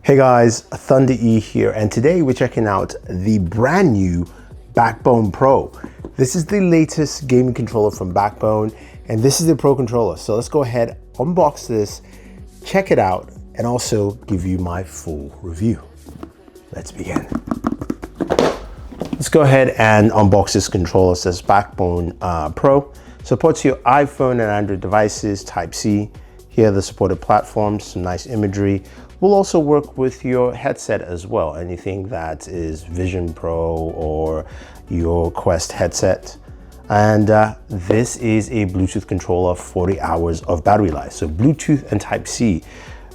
Hey guys, Thunder E here, and today we're checking out the brand new Backbone Pro. This is the latest gaming controller from Backbone, and this is the Pro controller. So let's go ahead, unbox this, check it out, and also give you my full review. Let's begin. Let's go ahead and unbox this controller. It says Backbone Pro. Supports your iPhone and Android devices, Type-C. Here are the supported platforms, some nice imagery. Will also work with your headset as well. Anything that is Vision Pro or your Quest headset. And this is a Bluetooth controller, 40 hours of battery life. So Bluetooth and Type-C,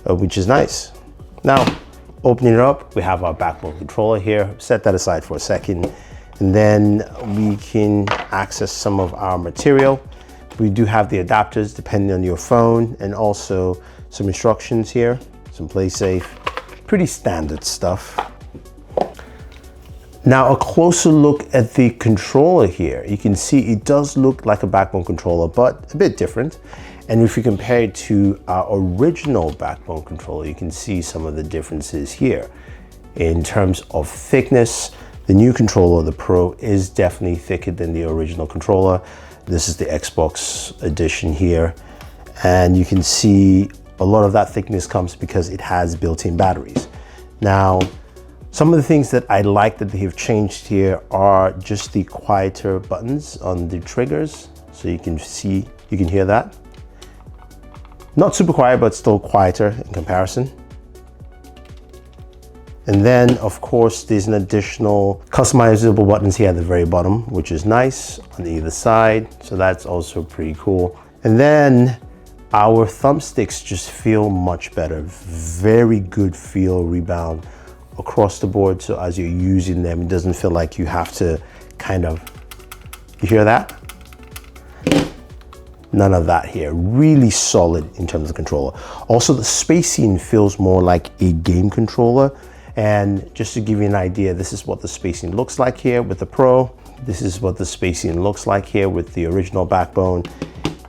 which is nice. Now, opening it up, we have our Backbone controller here. Set that aside for a second. And then we can access some of our material. We do have the adapters depending on your phone, and also some instructions here. Some play safe, pretty standard stuff. Now a closer look at the controller here. You can see it does look like a Backbone controller, but a bit different. And if you compare it to our original Backbone controller, you can see some of the differences here. In terms of thickness, the new controller, the Pro, is definitely thicker than the original controller. This is the Xbox edition here. And you can see a lot of that thickness comes because it has built-in batteries. Now, some of the things that I like that they have changed here are just the quieter buttons on the triggers. So you can see, you can hear that. Not super quiet, but still quieter in comparison. And then, of course, there's an additional customizable buttons here at the very bottom, which is nice on either side. So that's also pretty cool. And then our thumbsticks just feel much better. Very good feel rebound across the board. So as you're using them, it doesn't feel like you have to kind of, you hear that? None of that here. Really solid in terms of controller. Also, the spacing feels more like a game controller. And just to give you an idea, this is what the spacing looks like here with the Pro. This is what the spacing looks like here with the original Backbone.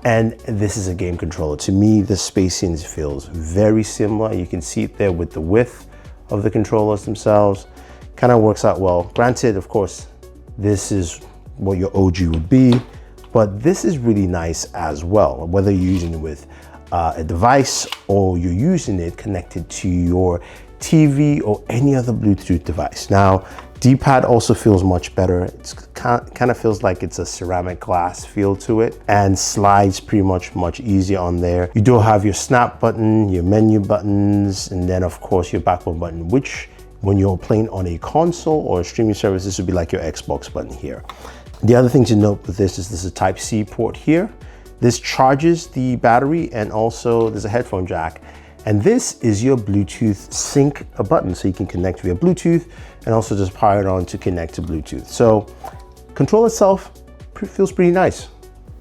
And this is a game controller. To me, the spacing feels very similar. You can see it there with the width of the controllers themselves. Kind of works out well. Granted, of course, this is what your OG would be, but this is really nice as well. Whether you're using it with a device or you're using it connected to your TV or any other Bluetooth device. Now, D-pad also feels much better. It's kind of feels like it's a ceramic glass feel to it, and slides pretty much easier on there. You do have your snap button, your menu buttons, and then of course your Backbone button, which when you're playing on a console or a streaming service, this would be like your Xbox button here. The other thing to note with this is a Type-C port here. This charges the battery, and also there's a headphone jack. And this is your Bluetooth sync button, so you can connect via Bluetooth and also just power it on to connect to Bluetooth. So control itself feels pretty nice.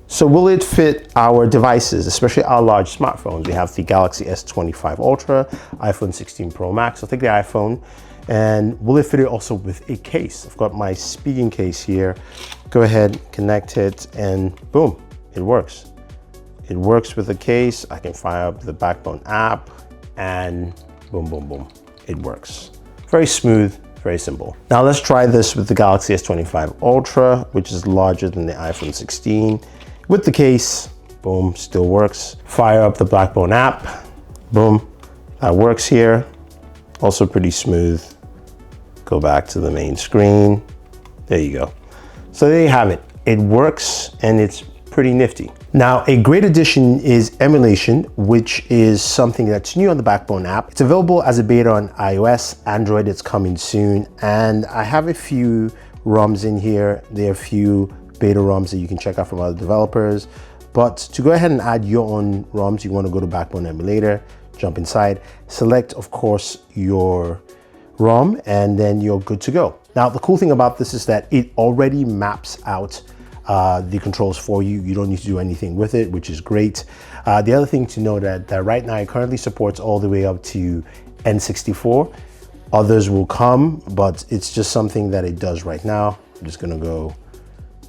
So will it fit our devices, especially our large smartphones? We have the Galaxy S25 Ultra, iPhone 16 Pro Max. I'll take the iPhone. And will it fit it also with a case? I've got my speaking case here. Go ahead, connect it, and boom, it works. It works with the case. I can fire up the Backbone app and boom, boom, boom, it works. Very smooth, very simple. Now let's try this with the Galaxy S25 Ultra, which is larger than the iPhone 16. With the case, boom, still works. Fire up the Backbone app, boom, that works here. Also pretty smooth. Go back to the main screen. There you go. So there you have it. It works and it's pretty nifty. Now, a great addition is Emulation, which is something that's new on the Backbone app. It's available as a beta on iOS, Android, it's coming soon. And I have a few ROMs in here. There are a few beta ROMs that you can check out from other developers. But to go ahead and add your own ROMs, you want to go to Backbone Emulator, jump inside, select, of course, your ROM, and then you're good to go. Now, the cool thing about this is that it already maps out the controls for you. You don't need to do anything with it, which is great. The other thing to know that right now it currently supports all the way up to N64. Others will come, but it's just something that it does right now. I'm just gonna go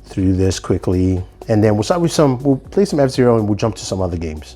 through this quickly, and then we'll start with we'll play some F-Zero and we'll jump to some other games.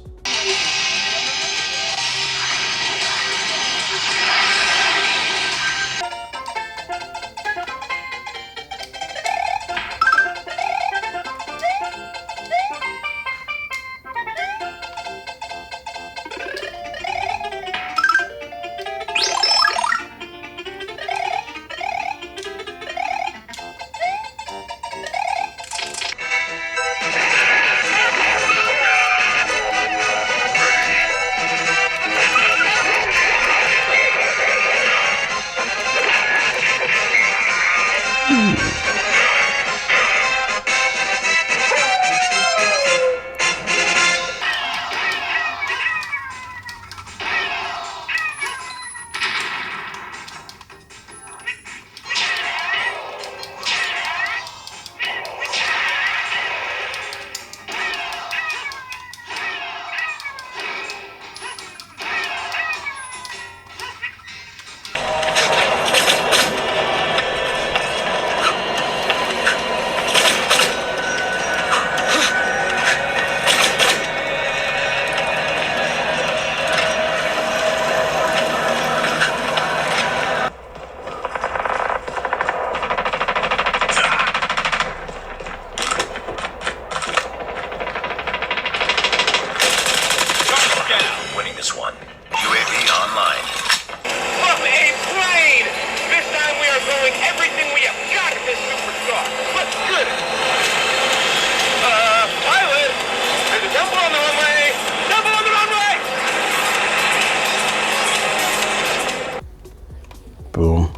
Boom.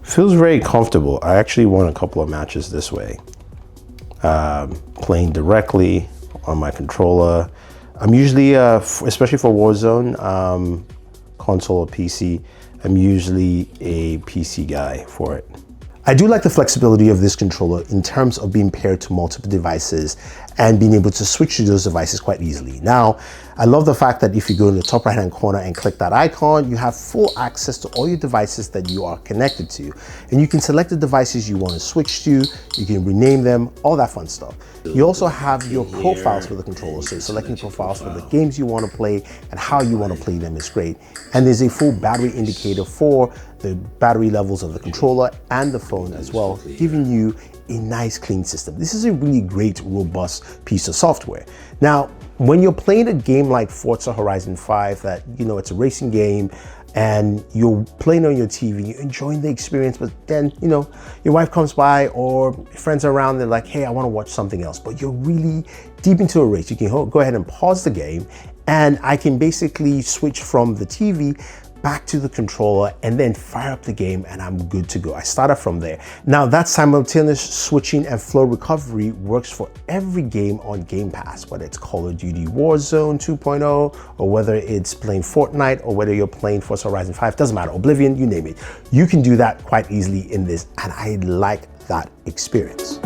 Feels very comfortable. I actually won a couple of matches this way. Playing directly on my controller. I'm usually, especially for Warzone, console or PC, I'm usually a PC guy for it. I do like the flexibility of this controller in terms of being paired to multiple devices and being able to switch to those devices quite easily. Now, I love the fact that if you go in the top right hand corner and click that icon, you have full access to all your devices that you are connected to. And you can select the devices you want to switch to, you can rename them, all that fun stuff. You also have your profiles for the controller, so selecting profiles for the games you want to play and how you want to play them is great. And there's a full battery indicator for the battery levels of the controller and the phone as well, giving you a nice clean system. This is a really great, robust piece of software. Now, when you're playing a game like Forza Horizon 5, that, you know, it's a racing game and you're playing on your TV, you're enjoying the experience, but then, you know, your wife comes by or friends are around, they're like, hey, I want to watch something else, but you're really deep into a race. You can go ahead and pause the game and I can basically switch from the TV back to the controller and then fire up the game and I'm good to go. I started from there. Now that simultaneous switching and flow recovery works for every game on Game Pass, whether it's Call of Duty Warzone 2.0 or whether it's playing Fortnite or whether you're playing Forza Horizon 5, doesn't matter, Oblivion, you name it. You can do that quite easily in this and I like that experience.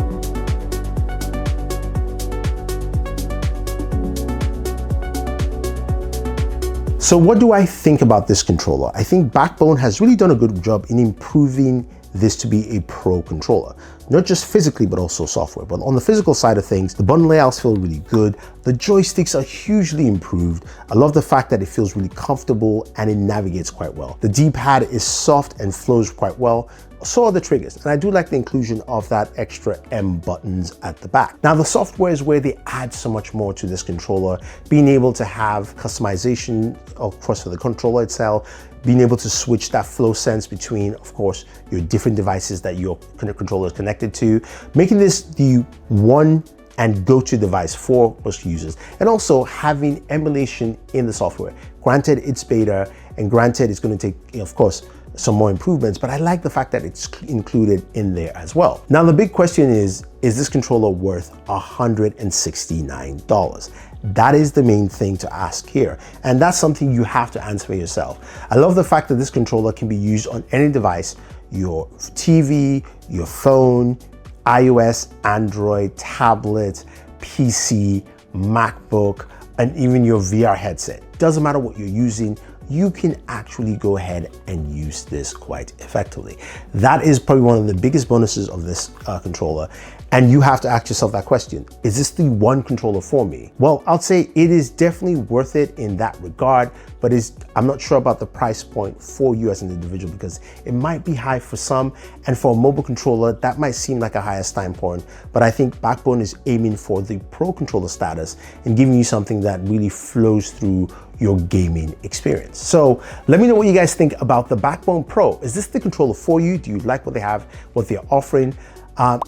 So what do I think about this controller? I think Backbone has really done a good job in improving this to be a pro controller, not just physically, but also software. But on the physical side of things, the button layouts feel really good. The joysticks are hugely improved. I love the fact that it feels really comfortable and it navigates quite well. The D-pad is soft and flows quite well. So are the triggers, and I do like the inclusion of that extra M buttons at the back. Now the software is where they add so much more to this controller, being able to have customization, of course, for the controller itself, being able to switch that flow sense between, of course, your different devices that your controller is connected to, making this the one and go-to device for most users, and also having emulation in the software. Granted, it's beta, and granted, it's going to take, of course, some more improvements, but I like the fact that it's included in there as well. Now, the big question is this controller worth $169? That is the main thing to ask here. And that's something you have to answer for yourself. I love the fact that this controller can be used on any device, your TV, your phone, iOS, Android, tablet, PC, MacBook, and even your VR headset. Doesn't matter what you're using, you can actually go ahead and use this quite effectively. That is probably one of the biggest bonuses of this controller. And you have to ask yourself that question. Is this the one controller for me? Well, I'll say it is definitely worth it in that regard, but I'm not sure about the price point for you as an individual because it might be high for some. And for a mobile controller, that might seem like a higher starting point, but I think Backbone is aiming for the pro controller status and giving you something that really flows through your gaming experience. So let me know what you guys think about the Backbone Pro. Is this the controller for you? Do you like what they have, what they're offering?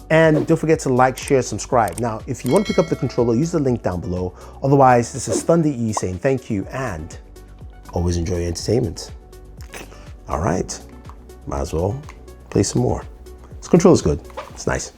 And don't forget to like, share, subscribe. Now, if you want to pick up the controller, use the link down below. Otherwise, this is Thunder E saying thank you and always enjoy your entertainment. All right, might as well play some more. This controller's good, it's nice.